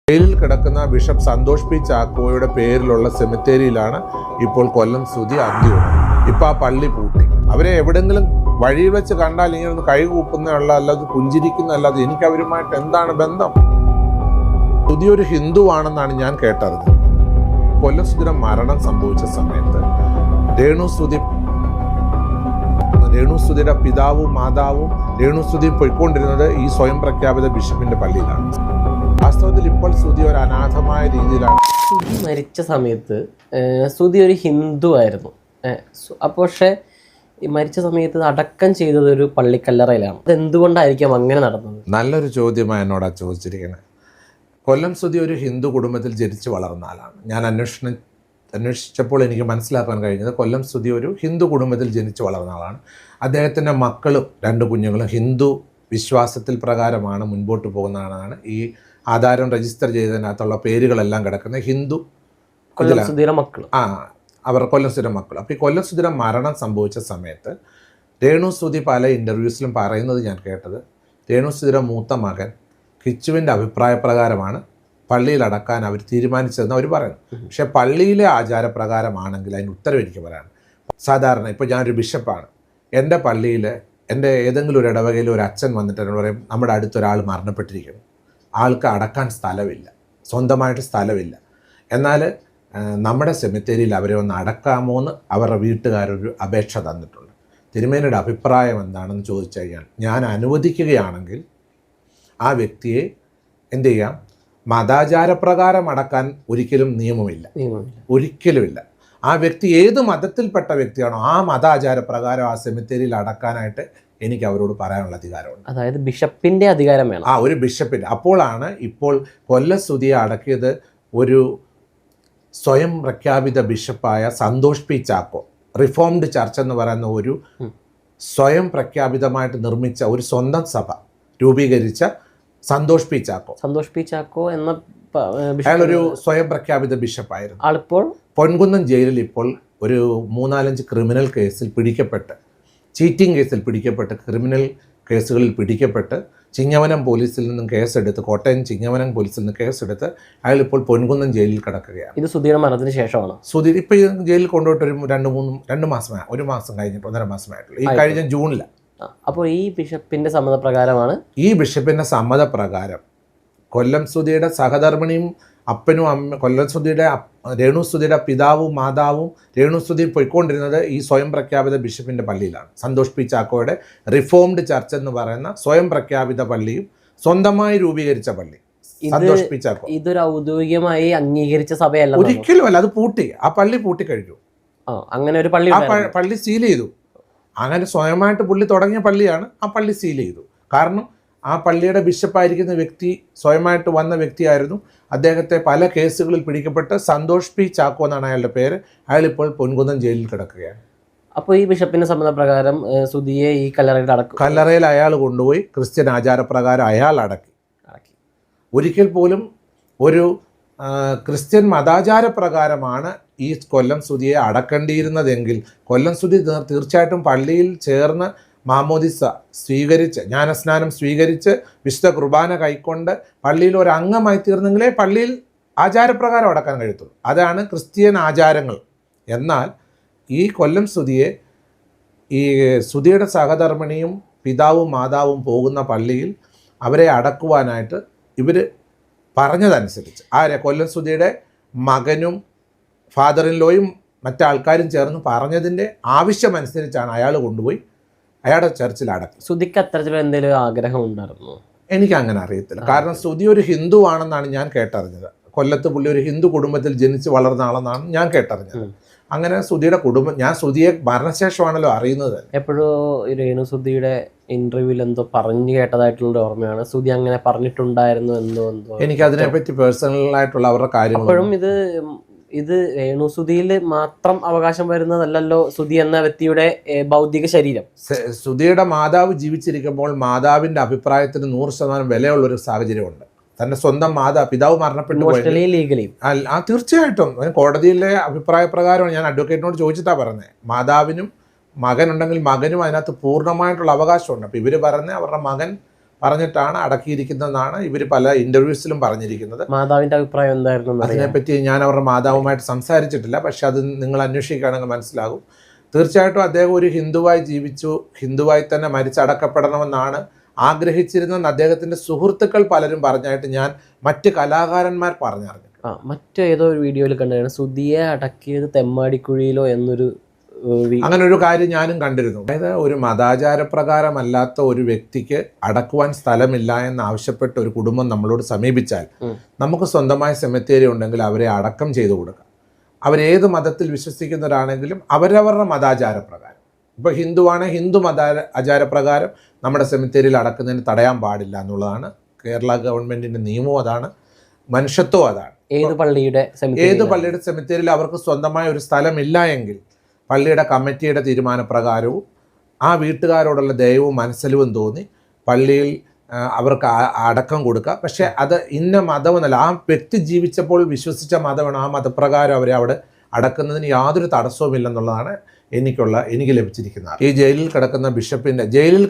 ജയിലിൽ കിടക്കുന്ന bishop Santhosh P ചാക്കോയുടെ പേരിലുള്ള സെമിത്തേരിയിലാണ് ഇപ്പോൾ കൊല്ലം സ്തുതി അന്ത്യം. ഇപ്പം ആ പള്ളി പൂട്ടി. അവരെ എവിടെങ്കിലും വഴിയിൽ വെച്ച് കണ്ടാൽ ഇങ്ങനെ ഒന്ന് കൈകൂപ്പുന്നതല്ല, അല്ലാതെ പുഞ്ചിരിക്കുന്നതല്ലാതെ എനിക്ക് അവരുമായിട്ട് എന്താണ് ബന്ധം? സ്തുതി ഒരു ഹിന്ദു ആണെന്നാണ് ഞാൻ കേട്ടറിഞ്ഞത്. കൊല്ലം സ്തുതിയുടെ മരണം സംഭവിച്ച സമയത്ത് രേണുസ്തുതിയുടെ പിതാവും മാതാവും രേണുസ്തുതി പോയിക്കൊണ്ടിരുന്നത് ഈ സ്വയം പ്രഖ്യാപിത ബിഷപ്പിന്റെ പള്ളിയിലാണ്. വാസ്തവത്തിൽ ഇപ്പോൾ സ്തുതി ഒരു അനാഥമായ രീതിയിലാണ്. സ്തുതി മരിച്ച സമയത്ത് സ്തുതി ഒരു ഹിന്ദു ആയിരുന്നു. അപ്പോൾ പക്ഷേ മരിച്ച സമയത്ത് അടക്കം ചെയ്തത് ഒരു പള്ളിക്കല്ലറയിലാണ്. അതെന്തുകൊണ്ടായിരിക്കാം അങ്ങനെ നടന്നത്? നല്ലൊരു ചോദ്യമാണ് എന്നോടാ ചോദിച്ചിരിക്കുന്നത്. കൊല്ലം സ്തുതി ഒരു ഹിന്ദു കുടുംബത്തിൽ ജനിച്ചു വളർന്ന ആളാണ്. ഞാൻ അന്വേഷിച്ചപ്പോൾ എനിക്ക് മനസ്സിലാക്കാൻ കഴിഞ്ഞത് കൊല്ലം സ്തുതി ഒരു ഹിന്ദു കുടുംബത്തിൽ ജനിച്ചു വളർന്ന ആളാണ്. അദ്ദേഹത്തിൻ്റെ മക്കളും 2 കുഞ്ഞുങ്ങളും ഹിന്ദു വിശ്വാസത്തിൽ പ്രകാരമാണ് മുൻപോട്ട് പോകുന്നതാണ്. ഈ ആധാരം രജിസ്റ്റർ ചെയ്തതിനകത്തുള്ള പേരുകളെല്ലാം കിടക്കുന്ന ഹിന്ദു മക്കൾ. അവർ കൊല്ലം സ്തുതിയുടെ മക്കൾ. അപ്പോൾ ഈ കൊല്ലം സ്തുതിയുടെ മരണം സംഭവിച്ച സമയത്ത് രേണുസ്തുതി പല ഇൻ്റർവ്യൂസിലും പറയുന്നത് ഞാൻ കേട്ടത്, രേണുസ്തുതിയുടെ മൂത്ത മകൻ കിച്ചുവിൻ്റെ അഭിപ്രായ പ്രകാരമാണ് പള്ളിയിൽ അടക്കാൻ അവർ തീരുമാനിച്ചതെന്ന് അവർ പറയുന്നു. പക്ഷേ പള്ളിയിലെ ആചാരപ്രകാരമാണെങ്കിൽ അതിന് ഉത്തരവ് എനിക്ക് പറയാം. സാധാരണ ഇപ്പോൾ ഞാനൊരു ബിഷപ്പാണ്, എൻ്റെ പള്ളിയിൽ എൻ്റെ ഏതെങ്കിലും ഒരു ഇടവകയിൽ ഒരു അച്ഛൻ വന്നിട്ട് എന്നോട് പറയും, നമ്മുടെ അടുത്തൊരാൾ മരണപ്പെട്ടിരിക്കുന്നു, ആൾക്ക് അടക്കാൻ സ്ഥലമില്ല, സ്വന്തമായിട്ട് സ്ഥലമില്ല, എന്നാൽ നമ്മുടെ സെമിത്തേരിയിൽ അവരെ ഒന്ന് അടക്കാമോ എന്ന് അവരുടെ വീട്ടുകാരൊരു അപേക്ഷ തന്നിട്ടുണ്ട്. തിരുമേനിയുടെ അഭിപ്രായം എന്താണെന്ന് ചോദിച്ചു കഴിഞ്ഞാൽ ഞാൻ അനുവദിക്കുകയാണെങ്കിൽ ആ വ്യക്തിയെ എന്ത് ചെയ്യാം, മതാചാരപ്രകാരം അടക്കാൻ ഒരിക്കലും നിയമമില്ല, ഒരിക്കലുമില്ല. ആ വ്യക്തി ഏത് മതത്തിൽപ്പെട്ട വ്യക്തിയാണോ ആ മതാചാരപ്രകാരം ആ സെമിത്തേരിയിൽ അടക്കാനായിട്ട് എനിക്ക് അവരോട് പറയാനുള്ള അധികാരമുണ്ട്. അതായത് ബിഷപ്പിൻ്റെ അധികാരം വേണം. ഒരു ബിഷപ്പിൻ്റെ. അപ്പോഴാണ് ഇപ്പോൾ കൊല്ലം സ്തുതിയെ അടക്കിയത് ഒരു സ്വയം പ്രഖ്യാപിത ബിഷപ്പായ Santhosh P Chacko. Reformed church എന്ന് പറയുന്ന ഒരു സ്വയം പ്രഖ്യാപിതമായിട്ട് നിർമ്മിച്ച ഒരു സ്വന്തം സഭ രൂപീകരിച്ച സന്തോഷ് പി ചാക്കോ എന്ന അയാളൊരു സ്വയം പ്രഖ്യാപിത ബിഷപ്പായിരുന്നു. ആളിപ്പോൾ പൊൻകുന്നം ജയിലിൽ ഇപ്പോൾ ഒരു 3-4 ക്രിമിനൽ കേസിൽ പിടിക്കപ്പെട്ട്, ചീറ്റിംഗ് കേസിൽ പിടിക്കപ്പെട്ട്, ക്രിമിനൽ കേസുകളിൽ പിടിക്കപ്പെട്ട് ചിങ്ങവനം പോലീസിൽ നിന്നും കേസെടുത്ത്, കോട്ടയം ചിങ്ങവനം പോലീസിൽ നിന്ന് കേസെടുത്ത് അയാളിപ്പോൾ പൊൻകുന്നം ജയിലിൽ കിടക്കുകയാണ്. ഇത് സുധിയുടെ മരണത്തിന് ശേഷമാണ്. സുധീർ ഇപ്പോൾ ഈ ജയിലിൽ കൊണ്ടുപോയിട്ട് ഒരു 2 മാസമായി, 1 മാസം കഴിഞ്ഞിട്ട് 1.5 മാസമായിട്ടുള്ളൂ. ഈ കഴിഞ്ഞ ജൂണിലാണ്. അപ്പോൾ ഈ ബിഷപ്പിൻ്റെ സമ്മതപ്രകാരമാണ്, ഈ ബിഷപ്പിൻ്റെ സമ്മതപ്രകാരം കൊല്ലം സ്തുതിയുടെ സഹധർമ്മിണിയും അപ്പനും കൊല്ലം സ്തുതിയുടെ രേണുസ്തുതിയുടെ പിതാവും മാതാവും രേണുസ്തുതി പോയിക്കൊണ്ടിരുന്നത് ഈ സ്വയം പ്രഖ്യാപിത ബിഷപ്പിൻ്റെ പള്ളിയിലാണ്. സന്തോഷ് പി ചാക്കോയുടെ റിഫോംഡ് ചർച്ച് എന്ന് പറയുന്ന സ്വയം പ്രഖ്യാപിത പള്ളിയും സ്വന്തമായി രൂപീകരിച്ച പള്ളി സന്തോഷ് പി ചാക്കോ. ഇതൊരു ഔദ്യോഗികമായി അംഗീകരിച്ച സഭയല്ല, ഒരിക്കലും അല്ല. അത് പൂട്ടി, ആ പള്ളി പൂട്ടിക്കഴിഞ്ഞു. അങ്ങനെ ഒരു പള്ളി, ആ പള്ളി സീൽ ചെയ്തു. അങ്ങനെ സ്വയമായിട്ട് പുള്ളി തുടങ്ങിയ പള്ളിയാണ്, ആ പള്ളി സീൽ ചെയ്തു. കാരണം ആ പള്ളിയുടെ ബിഷപ്പായിരിക്കുന്ന വ്യക്തി സ്വയമായിട്ട് വന്ന വ്യക്തിയായിരുന്നു. അദ്ദേഹത്തെ പല കേസുകളിൽ പിടിക്കപ്പെട്ട് സന്തോഷ് പി ചാക്കോ എന്നാണ് അയാളുടെ പേര്. അയാളിപ്പോൾ പൊൻകുന്നം ജയിലിൽ കിടക്കുകയാണ്. അപ്പോൾ ഈ ബിഷപ്പിൻ്റെ സമ്മതപ്രകാരം സുധിയെ ഈ കല്ലറയിൽ അയാൾ കൊണ്ടുപോയി ക്രിസ്ത്യൻ ആചാരപ്രകാരം അയാൾ അടക്കി. ഒരിക്കൽ പോലും ഒരു ക്രിസ്ത്യൻ മതാചാരപ്രകാരമാണ് ഈ കൊല്ലം സ്തുതിയെ അടക്കേണ്ടിയിരുന്നതെങ്കിൽ കൊല്ലം സ്തുതി തീർച്ചയായിട്ടും പള്ളിയിൽ ചേർന്ന് മാമോദിസ സ്വീകരിച്ച്, ജ്ഞാനസ്നാനം സ്വീകരിച്ച്, വിശുദ്ധ കുർബാന കൈക്കൊണ്ട് പള്ളിയിൽ ഒരു അംഗമായി തീർന്നെങ്കിലേ പള്ളിയിൽ ആചാരപ്രകാരം അടക്കാൻ കഴിയത്തുള്ളൂ. അതാണ് ക്രിസ്ത്യൻ ആചാരങ്ങൾ. എന്നാൽ ഈ കൊല്ലം സ്തുതിയെ ഈ സ്തുതിയുടെ സഹധർമ്മിണിയും പിതാവും മാതാവും പോകുന്ന പള്ളിയിൽ അവരെ അടക്കുവാനായിട്ട് ഇവർ പറഞ്ഞതനുസരിച്ച് കൊല്ലം സ്തുതിയുടെ മകനും ഫാദർ ഇൻ ലോയും മറ്റാൾക്കാരും ചേർന്ന് പറഞ്ഞതിൻ്റെ ആവശ്യമനുസരിച്ചാണ് അയാൾ കൊണ്ടുപോയി അയാളുടെ ചർച്ചിൽ അടക്കി. സ്തുതിക്ക് അത്തരത്തിൽ എന്തെങ്കിലും ആഗ്രഹം ഉണ്ടായിരുന്നു? എനിക്ക് അങ്ങനെ അറിയത്തില്ല. കാരണം സ്തുതി ഒരു ഹിന്ദു ആണെന്നാണ് ഞാൻ കേട്ടറിഞ്ഞത്. കൊല്ലത്ത് പുള്ളി ഒരു ഹിന്ദു കുടുംബത്തിൽ ജനിച്ച് വളർന്ന ആളെന്നാണ് ഞാൻ കേട്ടറിഞ്ഞത്. അങ്ങനെ സ്തുതിയുടെ കുടുംബം, ഞാൻ സ്തുതിയെ മരണശേഷമാണല്ലോ അറിയുന്നത്. എപ്പോഴും രേണുസ്തുതിയുടെ ഇന്റർവ്യൂവിൽ എന്തോ പറഞ്ഞു കേട്ടതായിട്ടുള്ള ഓർമ്മയാണ്. സ്തുതി അങ്ങനെ പറഞ്ഞിട്ടുണ്ടായിരുന്നു എന്തോ. എനിക്ക് അതിനെപ്പറ്റി പേഴ്സണലായിട്ടുള്ള അവരുടെ കാര്യം. അപ്പോഴും ഇത് രേണുസ്തുതിയിൽ മാത്രം അവകാശം വരുന്നതല്ലല്ലോ സ്തുതി എന്ന വ്യക്തിയുടെ ഭൗതിക ശരീരം. സ്തുതിയുടെ മാതാവ് ജീവിച്ചിരിക്കുമ്പോൾ മാതാവിൻ്റെ അഭിപ്രായത്തിന് 100% വിലയുള്ളൊരു സാഹചര്യമുണ്ട്. തൻ്റെ സ്വന്തം പിതാവ് മരണപ്പെട്ടു പോയി. തീർച്ചയായിട്ടും കോടതിയിലെ അഭിപ്രായ പ്രകാരമാണ്. ഞാൻ അഡ്വക്കേറ്റിനോട് ചോദിച്ചിട്ടാണ് പറഞ്ഞത്. മാതാവിനും മകനുണ്ടെങ്കിൽ മകനും അതിനകത്ത് പൂർണ്ണമായിട്ടുള്ള അവകാശമുണ്ട്. അപ്പോൾ ഇവർ പറഞ്ഞ് അവരുടെ മകൻ പറഞ്ഞിട്ടാണ് അടക്കിയിരിക്കുന്നതെന്നാണ് ഇവർ പല ഇൻ്റർവ്യൂസിലും പറഞ്ഞിരിക്കുന്നത്. മാതാവിന്റെ അഭിപ്രായം എന്തായിരുന്നു? അതിനെപ്പറ്റി ഞാൻ അവരുടെ മാതാവുമായിട്ട് സംസാരിച്ചിട്ടില്ല, പക്ഷെ അത് നിങ്ങൾ അന്വേഷിക്കുകയാണെങ്കിൽ മനസ്സിലാകും. തീർച്ചയായിട്ടും അദ്ദേഹം ഒരു ഹിന്ദുവായി ജീവിച്ചു, ഹിന്ദുവായി തന്നെ മരിച്ചടക്കപ്പെടണമെന്നാണ് ആഗ്രഹിച്ചിരുന്നെന്ന് അദ്ദേഹത്തിൻ്റെ സുഹൃത്തുക്കൾ പലരും പറഞ്ഞായിട്ട് ഞാൻ മറ്റ് കലാകാരന്മാർ പറഞ്ഞറിഞ്ഞു. മറ്റു ഏതോ ഒരു വീഡിയോയിൽ കണ്ടതാണ് സുധിയെ അടക്കിയത് തെമ്മാടിക്കുഴിയിലോ എന്നൊരു അങ്ങനെ ഒരു കാര്യം ഞാനും കണ്ടിരുന്നു. അതായത് ഒരു മതാചാരപ്രകാരമല്ലാത്ത ഒരു വ്യക്തിക്ക് അടക്കുവാൻ സ്ഥലമില്ല എന്ന് ആവശ്യപ്പെട്ട ഒരു കുടുംബം നമ്മളോട് സമീപിച്ചാൽ നമുക്ക് സ്വന്തമായ സെമിത്തേരി ഉണ്ടെങ്കിൽ അവരെ അടക്കം ചെയ്തു കൊടുക്കാം. അവരേത് മതത്തിൽ വിശ്വസിക്കുന്നവരാണെങ്കിലും അവരവരുടെ മതാചാരപ്രകാരം, ഇപ്പോൾ ഹിന്ദുവാണ്, ഹിന്ദു ആചാരപ്രകാരം നമ്മുടെ സെമിത്തേരിയിൽ അടക്കുന്നതിന് തടയാൻ പാടില്ല എന്നുള്ളതാണ് കേരള ഗവൺമെൻറ്റിൻ്റെ നിയമവും അതാണ്, മനുഷ്യത്വം അതാണ്. ഏത് പള്ളിയുടെ സെമിത്തേരിയിൽ അവർക്ക് സ്വന്തമായ ഒരു സ്ഥലമില്ല എങ്കിൽ പള്ളിയുടെ കമ്മിറ്റിയുടെ തീരുമാനപ്രകാരവും ആ വീട്ടുകാരോടുള്ള ദയവും മനസ്സലിവും തോന്നി പള്ളിയിൽ അവർക്ക് അടക്കം കൊടുക്കുക. പക്ഷേ അത് ഇന്ന മതമെന്നല്ല, ആ വ്യക്തി ജീവിച്ചപ്പോൾ വിശ്വസിച്ച മതമാണ്, ആ മതപ്രകാരം അവരെ അവിടെ അടക്കുന്നതിന് യാതൊരു തടസ്സവുമില്ലെന്നുള്ളതാണ് എനിക്ക് ലഭിച്ചിരിക്കുന്നത്. ഈ ജയിലിൽ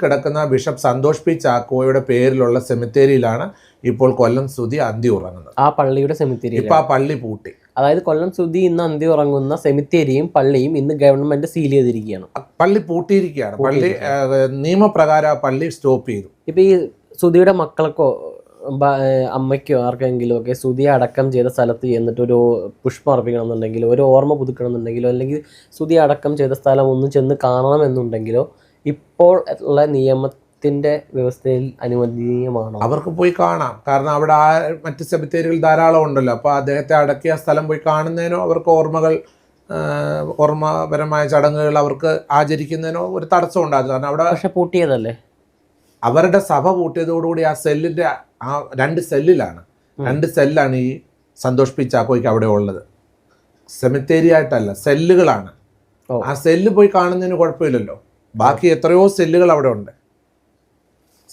കിടക്കുന്ന ബിഷപ്പ് സന്തോഷ് പി ചാക്കോയുടെ പേരിലുള്ള സെമിത്തേരിയിലാണ് ഇപ്പോൾ കൊല്ലം സുധി അന്തി ഉറങ്ങുന്നത്. ആ പള്ളിയുടെ സെമിത്തേരി ഇപ്പൊ ആ പള്ളി പൂട്ടി. അതായത് കൊല്ലം സുധി ഇന്ന് അന്തി ഉറങ്ങുന്ന സെമിത്തേരിയും പള്ളിയും ഇന്ന് ഗവൺമെന്റ് സീൽ ചെയ്തിരിക്കുകയാണ്. പള്ളി പൂട്ടിയിരിക്കുകയാണ്. പള്ളി നിയമപ്രകാരം ആ പള്ളി സ്റ്റോപ്പ് ചെയ്തു. ഇപ്പൊ ഈ സുധിയുടെ മക്കൾക്കോ അമ്മയ്ക്കോ ആർക്കെങ്കിലും ഒക്കെ സുധിയെ അടക്കം ചെയ്ത സ്ഥലത്ത് ചെന്നിട്ട് ഒരു പുഷ്പം അർപ്പിക്കണം എന്നുണ്ടെങ്കിലോ ഒരു ഓർമ്മ പുതുക്കണം എന്നുണ്ടെങ്കിലോ അല്ലെങ്കിൽ സുധിയെ അടക്കം ചെയ്ത സ്ഥലം ഒന്ന് ചെന്ന് കാണണമെന്നുണ്ടെങ്കിലോ ഇപ്പോൾ ഉള്ള നിയമത്തിന്റെ വ്യവസ്ഥയിൽ അനുവദനീയമാണോ? അവർക്ക് പോയി കാണാം. കാരണം അവിടെ മറ്റ് സെമിത്തേരികൾ ധാരാളം ഉണ്ടല്ലോ. അപ്പോൾ അദ്ദേഹത്തെ അടക്കിയ സ്ഥലം പോയി കാണുന്നതിനോ അവർക്ക് ഓർമ്മപരമായ ചടങ്ങുകൾ അവർക്ക് ആചരിക്കുന്നതിനോ ഒരു തടസ്സം ഉണ്ടാകും. കാരണം അവിടെ പക്ഷെ പൂട്ടിയതല്ലേ, അവരുടെ സഭ പൂട്ടിയതോടുകൂടി ആ സെല്ലിൻ്റെ ആ 2 സെല്ലാണ് ഈ സന്തോഷ് പി ചാക്കോയ്ക്ക് അവിടെ ഉള്ളത്. സെമിത്തേരി ആയിട്ടല്ല, സെല്ലുകളാണ്. ആ സെല്ല് പോയി കാണുന്നതിന് കുഴപ്പമില്ലല്ലോ. ബാക്കി എത്രയോ സെല്ലുകൾ അവിടെ ഉണ്ട്.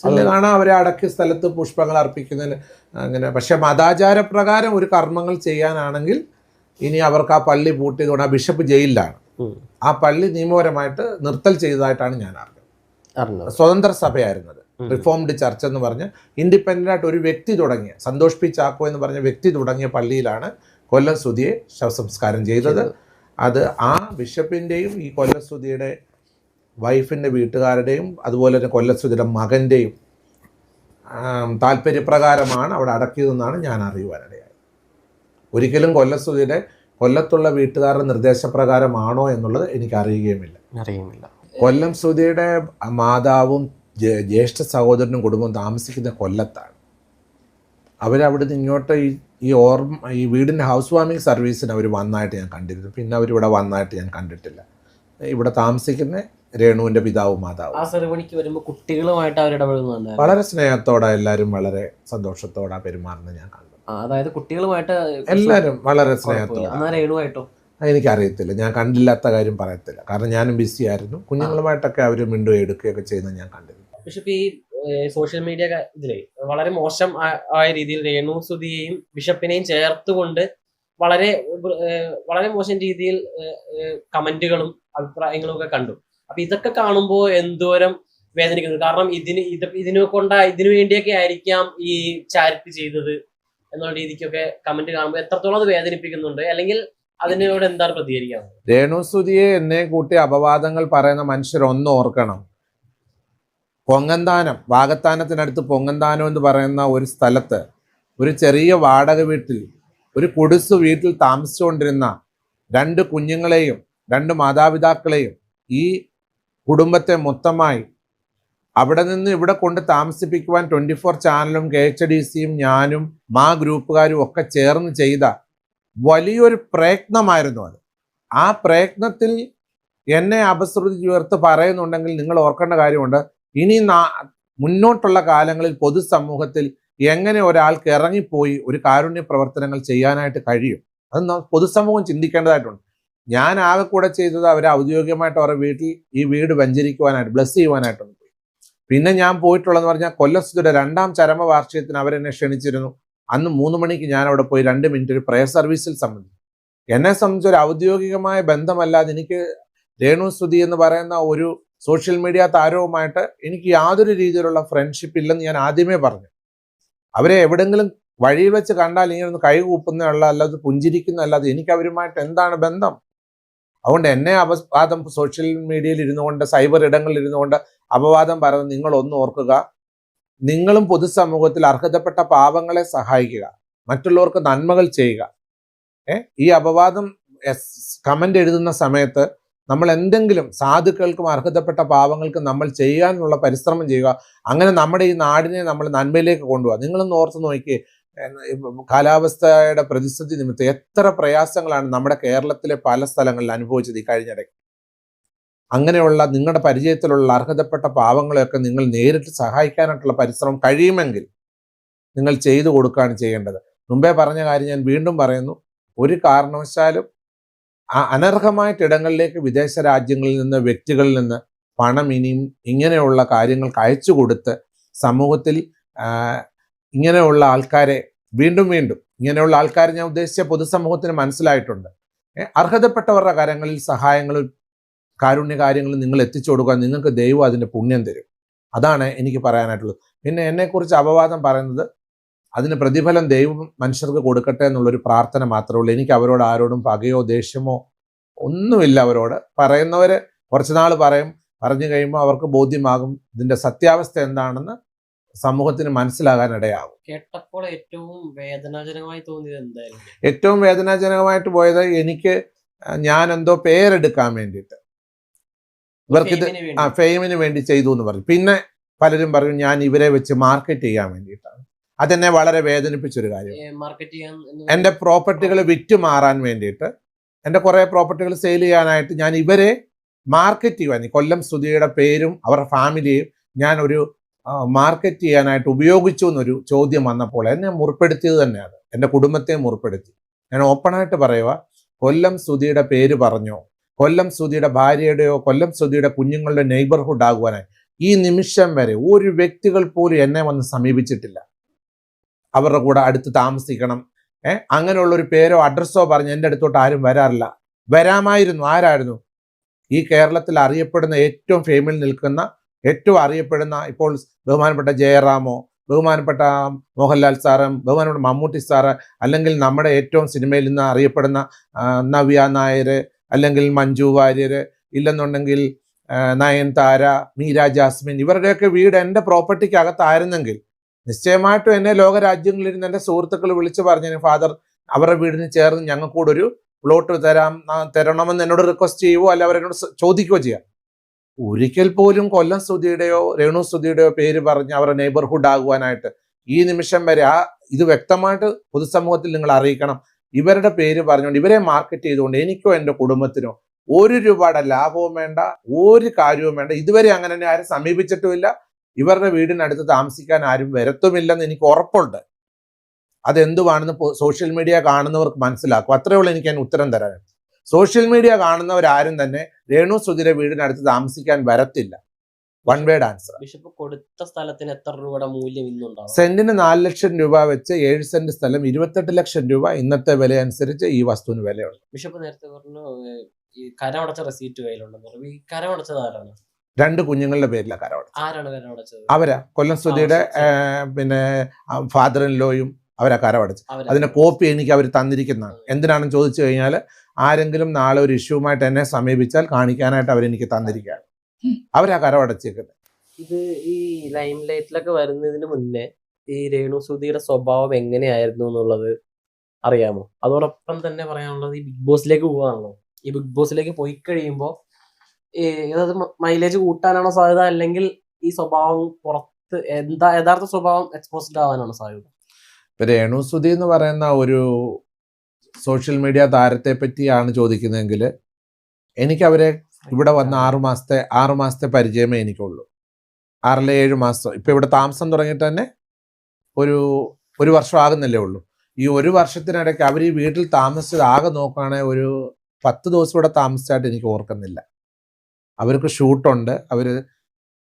സെല്ല് കാണാൻ അവരെ അടക്കിയ സ്ഥലത്ത് പുഷ്പങ്ങൾ അർപ്പിക്കുന്നതിന് അങ്ങനെ. പക്ഷെ മതാചാരപ്രകാരം ഒരു കർമ്മങ്ങൾ ചെയ്യാനാണെങ്കിൽ ഇനി അവർക്ക് ആ പള്ളി പൂട്ടിയതുകൊണ്ട് ആ ബിഷപ്പ് ജയിലിലാണ്. ആ പള്ളി നിയമപരമായിട്ട് നിർത്തൽ ചെയ്തതായിട്ടാണ് ഞാൻ അറിഞ്ഞത്. സ്വതന്ത്ര സഭയായിരുന്നത്, റിഫോംഡ് ചർച്ച് എന്ന് പറഞ്ഞ് ഇൻഡിപെൻഡൻ്റ് ആയിട്ട് ഒരു വ്യക്തി തുടങ്ങിയ സന്തോഷ് പി ചാക്കോ എന്ന് പറഞ്ഞ വ്യക്തി തുടങ്ങിയ പള്ളിയിലാണ് കൊല്ലം സുധിയെ ശവസംസ്കാരം ചെയ്തത്. അത് ആ ബിഷപ്പിൻ്റെയും ഈ കൊല്ലം സുധിയുടെ വൈഫിൻ്റെ വീട്ടുകാരുടെയും അതുപോലെ തന്നെ കൊല്ലം സുധിയുടെ മകൻ്റെയും താല്പര്യപ്രകാരമാണ് അവിടെ അടക്കിയതെന്നാണ് ഞാൻ അറിയുവാനിടയായത്. ഒരിക്കലും കൊല്ലം സുധിയുടെ കൊല്ലത്തുള്ള വീട്ടുകാരുടെ നിർദ്ദേശപ്രകാരമാണോ എന്നുള്ളത് എനിക്ക് അറിയുകയുമില്ല. കൊല്ലം സുധിയുടെ മാതാവും ജ്യേഷ്ഠ സഹോദരനും കുടുംബവും താമസിക്കുന്ന കൊല്ലത്താണ്. അവരവിടുന്ന് ഇങ്ങോട്ട് ഈ വീടിൻ്റെ ഹൗസ് വാമിങ് സർവീസിന് അവർ വന്നായിട്ട് ഞാൻ കണ്ടിരുന്നു. പിന്നെ അവരിവിടെ വന്നായിട്ട് ഞാൻ കണ്ടിട്ടില്ല. ഇവിടെ താമസിക്കുന്ന രേണുവിൻ്റെ പിതാവും മാതാവും ആ സെറിമണിക്ക് വരുമ്പോൾ കുട്ടികളുമായിട്ട് അവരിടപെടുന്നുണ്ട്. വളരെ സ്നേഹത്തോടെ എല്ലാവരും വളരെ സന്തോഷത്തോടെ പെരുമാറുന്നത് ഞാൻ കണ്ടു. അതായത് കുട്ടികളുമായിട്ട് എല്ലാവരും വളരെ സ്നേഹത്തോടെ. രേണുവായിട്ടോ എനിക്കറിയത്തില്ല, ഞാൻ കണ്ടില്ലാത്ത കാര്യം പറയത്തില്ല. കാരണം ഞാനും ബിസി ആയിരുന്നു. കുഞ്ഞുങ്ങളുമായിട്ടൊക്കെ അവർ മിണ്ടുകയും എടുക്കുകയൊക്കെ ചെയ്യുന്നത് ഞാൻ കണ്ടിരുന്നു. പക്ഷെ ഇപ്പൊ ഈ സോഷ്യൽ മീഡിയ ഇതിലെ വളരെ മോശം ആയ രീതിയിൽ രേണു സുധിയെയും ബിഷപ്പിനെയും ചേർത്തുകൊണ്ട് വളരെ വളരെ മോശം രീതിയിൽ കമന്റുകളും അഭിപ്രായങ്ങളും ഒക്കെ കണ്ടു. അപ്പൊ ഇതൊക്കെ കാണുമ്പോൾ എന്തോരം വേദനിക്കുന്നു. കാരണം ഇതിനു വേണ്ടിയൊക്കെ ആയിരിക്കാം ഈ ചാരിറ്റി ചെയ്തത് എന്നുള്ള രീതിക്കൊക്കെ കമന്റ് കാണുമ്പോൾ എത്രത്തോളം അത് വേദനിപ്പിക്കുന്നുണ്ട്, അല്ലെങ്കിൽ അതിനോട് എന്താണ് പ്രതികരിക്കുക? രേണു സുധിയെ എന്നെ കൂട്ടി അപവാദങ്ങൾ പറയുന്ന മനുഷ്യർ ഒന്ന് ഓർക്കണം. പൊങ്ങന്താനം, വാകത്താനത്തിനടുത്ത് പൊങ്ങന്താനം എന്ന് പറയുന്ന ഒരു സ്ഥലത്ത് ഒരു ചെറിയ വാടക വീട്ടിൽ ഒരു കുടിസ് വീട്ടിൽ താമസിച്ചുകൊണ്ടിരുന്ന 2 കുഞ്ഞുങ്ങളെയും 2 മാതാപിതാക്കളെയും ഈ കുടുംബത്തെ മൊത്തമായി അവിടെ നിന്ന് ഇവിടെ കൊണ്ട് താമസിപ്പിക്കുവാൻ 24 ചാനലും KHDCയും ഞാനും മാ ഗ്രൂപ്പുകാരും ഒക്കെ ചേർന്ന് ചെയ്ത വലിയൊരു പ്രയത്നമായിരുന്നു അത്. ആ പ്രയത്നത്തിൽ എന്നെ അപശ്രുതി ചേർത്ത് പറയുന്നുണ്ടെങ്കിൽ നിങ്ങൾ ഓർക്കേണ്ട കാര്യമുണ്ട്, ഇനി മുന്നോട്ടുള്ള കാലങ്ങളിൽ പൊതുസമൂഹത്തിൽ എങ്ങനെ ഒരാൾക്ക് ഇറങ്ങിപ്പോയി ഒരു കാരുണ്യ പ്രവർത്തനങ്ങൾ ചെയ്യാനായിട്ട് കഴിയും, അത് പൊതുസമൂഹം ചിന്തിക്കേണ്ടതായിട്ടുണ്ട്. ഞാൻ ആകെ കൂടെ ചെയ്തത് അവരെ ഔദ്യോഗികമായിട്ട് അവരുടെ വീട്ടിൽ ഈ വീട് വെഞ്ചരിക്കുവാനായിട്ട് ബ്ലസ് ചെയ്യുവാനായിട്ടുണ്ട്. പിന്നെ ഞാൻ പോയിട്ടുള്ളതെന്ന് പറഞ്ഞാൽ കൊല്ലം സുധിയുടെ 2ാം ചരമവാർഷികത്തിന് അവരെന്നെ ക്ഷണിച്ചിരുന്നു. അന്ന് 3 മണിക്ക് ഞാൻ അവിടെ പോയി 2 മിനിറ്റ് ഒരു പ്രയർ സർവീസിൽ സംബന്ധിച്ചു. എന്നെ സംബന്ധിച്ച് ഒരു ഔദ്യോഗികമായ ബന്ധമല്ലാതെ എനിക്ക് രേണു സുധി എന്ന് പറയുന്ന ഒരു സോഷ്യൽ മീഡിയ താരവുമായിട്ട് എനിക്ക് യാതൊരു രീതിയിലുള്ള ഫ്രണ്ട്ഷിപ്പ് ഇല്ലെന്ന് ഞാൻ ആദ്യമേ പറഞ്ഞു. അവരെ എവിടെങ്കിലും വഴിയിൽ വെച്ച് കണ്ടാൽ ഇങ്ങനെ ഒന്ന് കൈകൂപ്പുന്നതല്ല, അല്ലാതെ പുഞ്ചിരിക്കുന്ന അല്ലാതെ എനിക്ക് അവരുമായിട്ട് എന്താണ് ബന്ധം? അതുകൊണ്ട് എന്നെ അപവാദം സോഷ്യൽ മീഡിയയിൽ ഇരുന്നുകൊണ്ട്, സൈബർ ഇടങ്ങളിൽ ഇരുന്നുകൊണ്ട് അപവാദം പറയുന്നത് നിങ്ങൾ ഒന്ന് ഓർക്കുക, നിങ്ങളും പൊതുസമൂഹത്തിൽ അർഹതപ്പെട്ട പാവങ്ങളെ സഹായിക്കുക, മറ്റുള്ളവർക്ക് നന്മകൾ ചെയ്യുക. ഈ അപവാദം കമന്റ് എഴുതുന്ന സമയത്ത് നമ്മൾ എന്തെങ്കിലും സാധുക്കൾക്കും അർഹതപ്പെട്ട പാവങ്ങൾക്കും നമ്മൾ ചെയ്യാനുള്ള പരിശ്രമം ചെയ്യുക. അങ്ങനെ നമ്മുടെ ഈ നാടിനെ നമ്മൾ നന്മയിലേക്ക് കൊണ്ടുപോകുക. നിങ്ങളൊന്ന് ഓർത്ത് നോക്കിയേ, കാലാവസ്ഥയുടെ പ്രതിസന്ധി നിമിത്തം എത്ര പ്രയാസങ്ങളാണ് നമ്മുടെ കേരളത്തിലെ പല സ്ഥലങ്ങളിൽ അനുഭവിച്ചത് ഈ കഴിഞ്ഞിടയ്ക്ക്. അങ്ങനെയുള്ള നിങ്ങളുടെ പരിചയത്തിലുള്ള അർഹതപ്പെട്ട പാവങ്ങളെയൊക്കെ നിങ്ങൾ നേരിട്ട് സഹായിക്കാനായിട്ടുള്ള പരിശ്രമം കഴിയുമെങ്കിൽ നിങ്ങൾ ചെയ്തു കൊടുക്കുകയാണ് ചെയ്യേണ്ടത്. മുമ്പേ പറഞ്ഞ കാര്യം ഞാൻ വീണ്ടും പറയുന്നു, ഒരു കാരണവശാലും അനർഹമായിട്ട് ഇടങ്ങളിലേക്ക് വിദേശ രാജ്യങ്ങളിൽ നിന്ന്, വ്യക്തികളിൽ നിന്ന് പണം ഇനിയും ഇങ്ങനെയുള്ള കാര്യങ്ങൾക്ക് അയച്ചു കൊടുത്ത് സമൂഹത്തിൽ ഇങ്ങനെയുള്ള ആൾക്കാരെ വീണ്ടും ഇങ്ങനെയുള്ള ആൾക്കാരെ ഞാൻ ഉദ്ദേശിച്ച പൊതുസമൂഹത്തിന് മനസ്സിലായിട്ടുണ്ട്. അർഹതപ്പെട്ടവരുടെ കാര്യങ്ങളിൽ സഹായങ്ങളും കാരുണ്യ കാര്യങ്ങളും നിങ്ങൾ എത്തിച്ചു കൊടുക്കുക. നിങ്ങൾക്ക് ദൈവം അതിൻ്റെ പുണ്യം തരും. അതാണ് എനിക്ക് പറയാനായിട്ടുള്ളത്. പിന്നെ എന്നെക്കുറിച്ച് അപവാദം പറയുന്നത്, അതിന് പ്രതിഫലം ദൈവം മനുഷ്യർക്ക് കൊടുക്കട്ടെ എന്നുള്ളൊരു പ്രാർത്ഥന മാത്രമേ ഉള്ളൂ. എനിക്ക് അവരോട് ആരോടും പകയോ ദേഷ്യമോ ഒന്നുമില്ല. അവരോട് പറയുന്നവര് കുറച്ചുനാൾ പറഞ്ഞു കഴിയുമ്പോൾ അവർക്ക് ബോധ്യമാകും ഇതിന്റെ സത്യാവസ്ഥ എന്താണെന്ന് സമൂഹത്തിന് മനസ്സിലാകാൻ ഇടയാകും. കേട്ടപ്പോൾ ഏറ്റവും വേദനാജനകമായി തോന്നിയത് എന്തായാലും? ഏറ്റവും വേദനാജനകമായിട്ട് പോയത്, ഞാൻ എന്തോ പേരെടുക്കാൻ വേണ്ടിയിട്ട് ഇവർക്കിത് ഫെയിമിന് വേണ്ടി ചെയ്തു എന്ന് പറയും. പിന്നെ പലരും പറയും ഞാൻ ഇവരെ വെച്ച് മാർക്കറ്റ് ചെയ്യാൻ വേണ്ടിയിട്ടാണ്. അതെന്നെ വളരെ വേദനിപ്പിച്ചൊരു കാര്യം. എൻ്റെ പ്രോപ്പർട്ടികൾ വിറ്റ് മാറാൻ വേണ്ടിയിട്ട്, എൻ്റെ കുറേ പ്രോപ്പർട്ടികൾ സെയിൽ ചെയ്യാനായിട്ട് ഞാൻ ഇവരെ മാർക്കറ്റ് ചെയ്യാൻ, കൊല്ലം സുധിയുടെ പേരും അവരുടെ ഫാമിലിയും ഞാൻ ഒരു മാർക്കറ്റ് ചെയ്യാനായിട്ട് ഉപയോഗിച്ചു എന്നൊരു ചോദ്യം വന്നപ്പോൾ എന്നെ മുറിപ്പെടുത്തിയത് തന്നെയാണ്. എൻ്റെ കുടുംബത്തെ മുറിപ്പെടുത്തി. ഞാൻ ഓപ്പണായിട്ട് പറയുക, കൊല്ലം സുധിയുടെ പേര് പറഞ്ഞോ, കൊല്ലം സുധിയുടെ ഭാര്യയുടെയോ കൊല്ലം സുധിയുടെ കുഞ്ഞുങ്ങളുടെ നെയ്ബർഹുഡ് ആകുവാനായി ഈ നിമിഷം വരെ ഒരു വ്യക്തികൾ പോലും എന്നെ വന്ന് സമീപിച്ചിട്ടില്ല. അവരുടെ കൂടെ അടുത്ത് താമസിക്കണം, അങ്ങനെയുള്ള ഒരു പേരോ അഡ്രസ്സോ പറഞ്ഞ് എൻ്റെ അടുത്തോട്ട് ആരും വരാറില്ല. വരാമായിരുന്നു. ആരായിരുന്നു? ഈ കേരളത്തിൽ അറിയപ്പെടുന്ന ഏറ്റവും ഫേമിൽ നിൽക്കുന്ന, ഏറ്റവും അറിയപ്പെടുന്ന, ഇപ്പോൾ ബഹുമാനപ്പെട്ട ജയറാമോ, ബഹുമാനപ്പെട്ട മോഹൻലാൽ സാറ്, ബഹുമാനപ്പെട്ട മമ്മൂട്ടി സാറ്, അല്ലെങ്കിൽ നമ്മുടെ ഏറ്റവും സിനിമയിൽ നിന്ന് അറിയപ്പെടുന്ന നവ്യ നായർ, അല്ലെങ്കിൽ മഞ്ജു വാര്യർ, ഇല്ലെന്നുണ്ടെങ്കിൽ നയൻതാര, മീര ജാസ്മിൻ, ഇവരുടെയൊക്കെ വീട് എൻ്റെ പ്രോപ്പർട്ടിക്ക് അകത്തായിരുന്നെങ്കിൽ നിശ്ചയമായിട്ടും എന്നെ ലോകരാജ്യങ്ങളിലിരുന്ന് എൻ്റെ സുഹൃത്തുക്കൾ വിളിച്ചു പറഞ്ഞു, ഫാദർ അവരുടെ വീടിന് ചേർന്ന് ഞങ്ങൾക്കൂടെ ഒരു പ്ലോട്ട് തരണമെന്ന് എന്നോട് റിക്വസ്റ്റ് ചെയ്യുവോ അല്ല അവരെന്നോട് ചോദിക്കുകയോ ചെയ്യാം. ഒരിക്കൽ പോലും കൊല്ലം സുധിയുടെയോ രേണു സുധിയുടെയോ പേര് പറഞ്ഞ് അവരുടെ നെയ്ബർഹുഡ് ആകുവാനായിട്ട് ഈ നിമിഷം വരെ ഇത് വ്യക്തമായിട്ട് പൊതുസമൂഹത്തിൽ നിങ്ങൾ അറിയിക്കണം. ഇവരുടെ പേര് പറഞ്ഞുകൊണ്ട് ഇവരെ മാർക്കറ്റ് ചെയ്തുകൊണ്ട് എനിക്കോ എൻ്റെ കുടുംബത്തിനോ ഒരു രൂപയുടെ ലാഭവും വേണ്ട, ഒരു കാര്യവും വേണ്ട. ഇതുവരെ അങ്ങനെ തന്നെ ആരും സമീപിച്ചിട്ടുമില്ല. ഇവരുടെ വീടിനടുത്ത് താമസിക്കാൻ ആരും വരത്തുമില്ലെന്ന് എനിക്ക് ഉറപ്പുണ്ട്. അതെന്തുവാണെന്ന് സോഷ്യൽ മീഡിയ കാണുന്നവർക്ക് മനസ്സിലാക്കും. അത്രയേ ഉള്ളൂ എനിക്ക് അതിന് ഉത്തരം തരാൻ. സോഷ്യൽ മീഡിയ കാണുന്നവരാരും തന്നെ രേണു സുധിയുടെ വീടിനടുത്ത് താമസിക്കാൻ വരത്തില്ല. One word answer. ബിഷപ്പ് കൊടുത്ത സ്ഥലത്തിന് എത്ര രൂപയുടെ മൂല്യം ഇന്നുണ്ടാവും? സെന്റിന് 4 ലക്ഷം രൂപ വെച്ച് 7 സെന്റ് സ്ഥലം 28 ലക്ഷം രൂപ ഇന്നത്തെ വില അനുസരിച്ച് ഈ വസ്തുവിന് വിലയുണ്ട്. ബിഷപ്പ് നേരത്തെ പറഞ്ഞു ഈ കരമടച്ച റെസീറ്റ് കയ്യിലുണ്ടെന്ന് പറഞ്ഞു. ഈ കരമടച്ചത് ആരാണ്? 2 കുഞ്ഞുങ്ങളുടെ പേരിലാണ് കരമടച്ചത്. ആരാണ് കരമടച്ചത്? അവരാ കൊല്ലം സുധിയുടെ പിന്നെ ഫാദർ ഇൻ ലോയും അവരാ കരമടച്ചത്. അതിന്റെ കോപ്പി എനിക്ക് അവർ തന്നിരിക്കുന്നതാണ്. എന്തിനാണെന്ന് ചോദിച്ചു കഴിഞ്ഞാൽ ആരെങ്കിലും നാളെ ഒരു ഇഷ്യൂമായിട്ട് എന്നെ സമീപിച്ചാൽ കാണിക്കാനായിട്ട് അവരെനിക്ക് തന്നിരിക്കുകയാണ്. അവരാ കരമടച്ചേക്കുന്നത്. ഇത് ഈ ലൈം ലൈറ്റിലൊക്കെ വരുന്നതിന് മുന്നേ ഈ രേണു സുധിയുടെ സ്വഭാവം എങ്ങനെയായിരുന്നു എന്നുള്ളത് അറിയാമോ? അതോടൊപ്പം തന്നെ പറയാനുള്ളത്, ഈ ബിഗ് ബോസിലേക്ക് പോവാണല്ലോ. ഈ ബിഗ് ബോസിലേക്ക് പോയി കഴിയുമ്പോൾ അതായത് മൈലേജ് കൂട്ടാനാണോ സാധ്യത, അല്ലെങ്കിൽ ഈ സ്വഭാവം പുറത്ത് യഥാർത്ഥ സ്വഭാവം എക്സ്പോസ്ഡ് ആവാനാണോ സാധ്യത? രേണു സുധി എന്ന് പറയുന്ന ഒരു സോഷ്യൽ മീഡിയ താരത്തെ പറ്റിയാണ് ചോദിക്കുന്നതെങ്കിൽ എനിക്ക് അവരെ ഇവിടെ വന്ന 6 മാസത്തെ പരിചയമേ എനിക്കുള്ളൂ. 6-7 മാസം. ഇപ്പം ഇവിടെ താമസം തുടങ്ങിയിട്ട് തന്നെ ഒരു വർഷം ആകുന്നല്ലേ ഉള്ളൂ. ഈ ഒരു വർഷത്തിനിടയ്ക്ക് അവർ ഈ വീട്ടിൽ താമസിച്ചത് ആകെ നോക്കുകയാണെങ്കിൽ ഒരു 10 ദിവസം ഇവിടെ താമസിച്ചായിട്ട് എനിക്ക് ഓർക്കുന്നില്ല. അവർക്ക് ഷൂട്ടുണ്ട്.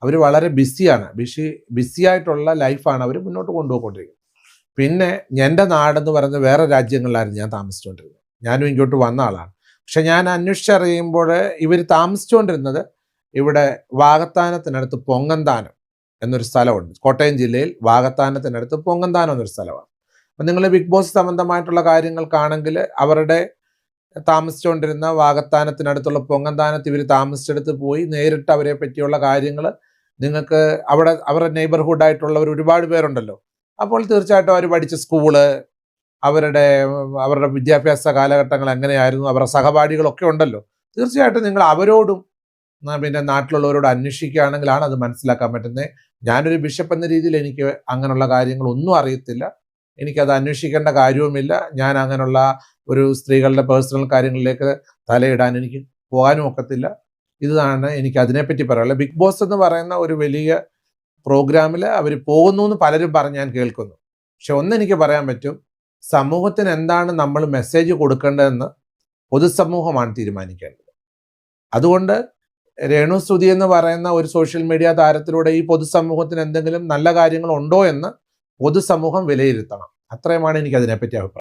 അവർ വളരെ ബിസി ആയിട്ടുള്ള ലൈഫാണ് അവർ മുന്നോട്ട് കൊണ്ടുപോയിക്കൊണ്ടിരിക്കുന്നത്. പിന്നെ എൻ്റെ നാടെന്ന് പറയുന്നത് വേറെ രാജ്യങ്ങളിലായിരുന്നു ഞാൻ താമസിച്ചുകൊണ്ടിരുന്നത്. ഞാനും ഇങ്ങോട്ട് വന്ന ആളാണ്. പക്ഷെ ഞാൻ അന്വേഷിച്ചറിയുമ്പോൾ ഇവർ താമസിച്ചുകൊണ്ടിരുന്നത് ഇവിടെ വാകത്താനത്തിനടുത്ത് പൊങ്ങന്താനം എന്നൊരു സ്ഥലമുണ്ട്. കോട്ടയം ജില്ലയിൽ വാകത്താനത്തിനടുത്ത് പൊങ്ങന്താനം എന്നൊരു സ്ഥലമാണ്. അപ്പം നിങ്ങൾ ബിഗ് ബോസ് സംബന്ധമായിട്ടുള്ള കാര്യങ്ങൾക്കാണെങ്കിൽ അവരുടെ താമസിച്ചുകൊണ്ടിരുന്ന വാകത്താനത്തിനടുത്തുള്ള പൊങ്ങന്താനത്ത് ഇവർ താമസിച്ചെടുത്ത് പോയി നേരിട്ട് അവരെ പറ്റിയുള്ള കാര്യങ്ങൾ നിങ്ങൾക്ക് അവിടെ അവരുടെ നെയ്ബർഹുഡായിട്ടുള്ളവർ ഒരുപാട് പേരുണ്ടല്ലോ. അപ്പോൾ തീർച്ചയായിട്ടും അവർ പഠിച്ച സ്കൂള്, അവരുടെ വിദ്യാഭ്യാസ കാലഘട്ടങ്ങൾ എങ്ങനെയായിരുന്നു, അവരുടെ സഹപാഠികളൊക്കെ ഉണ്ടല്ലോ. തീർച്ചയായിട്ടും നിങ്ങൾ അവരോടും പിന്നെ നാട്ടിലുള്ളവരോട് അന്വേഷിക്കുകയാണെങ്കിലാണ് അത് മനസ്സിലാക്കാൻ പറ്റുന്നത്. ഞാനൊരു ബിഷപ്പ് എന്ന രീതിയിൽ എനിക്ക് അങ്ങനെയുള്ള കാര്യങ്ങളൊന്നും അറിയത്തില്ല, എനിക്കത് അന്വേഷിക്കേണ്ട കാര്യവുമില്ല. ഞാൻ അങ്ങനെയുള്ള ഒരു സ്ത്രീകളുടെ പേഴ്സണൽ കാര്യങ്ങളിലേക്ക് തലയിടാൻ എനിക്ക് പോകാനും ഒക്കത്തില്ല. ഇതാണ് എനിക്ക് അതിനെപ്പറ്റി പറയാനുള്ളത്. ബിഗ് ബോസ് എന്ന് പറയുന്ന ഒരു വലിയ പ്രോഗ്രാമിൽ അവർ പോകുന്നു എന്ന് പലരും പറഞ്ഞ് ഞാൻ കേൾക്കുന്നു. പക്ഷെ ഒന്നെനിക്ക് പറയാൻ പറ്റും, സമൂഹത്തിന് എന്താണ് നമ്മൾ മെസ്സേജ് കൊടുക്കേണ്ടതെന്ന് പൊതുസമൂഹമാണ് തീരുമാനിക്കേണ്ടത്. അതുകൊണ്ട് രേണുസുതി എന്ന് പറയുന്ന ഒരു സോഷ്യൽ മീഡിയ താരത്തിലൂടെ ഈ പൊതുസമൂഹത്തിന് എന്തെങ്കിലും നല്ല കാര്യങ്ങൾ ഉണ്ടോ എന്ന് പൊതുസമൂഹം വിലയിരുത്തണം. അത്രയുമാണ് എനിക്ക് അതിനെപ്പറ്റി അഭിപ്രായം.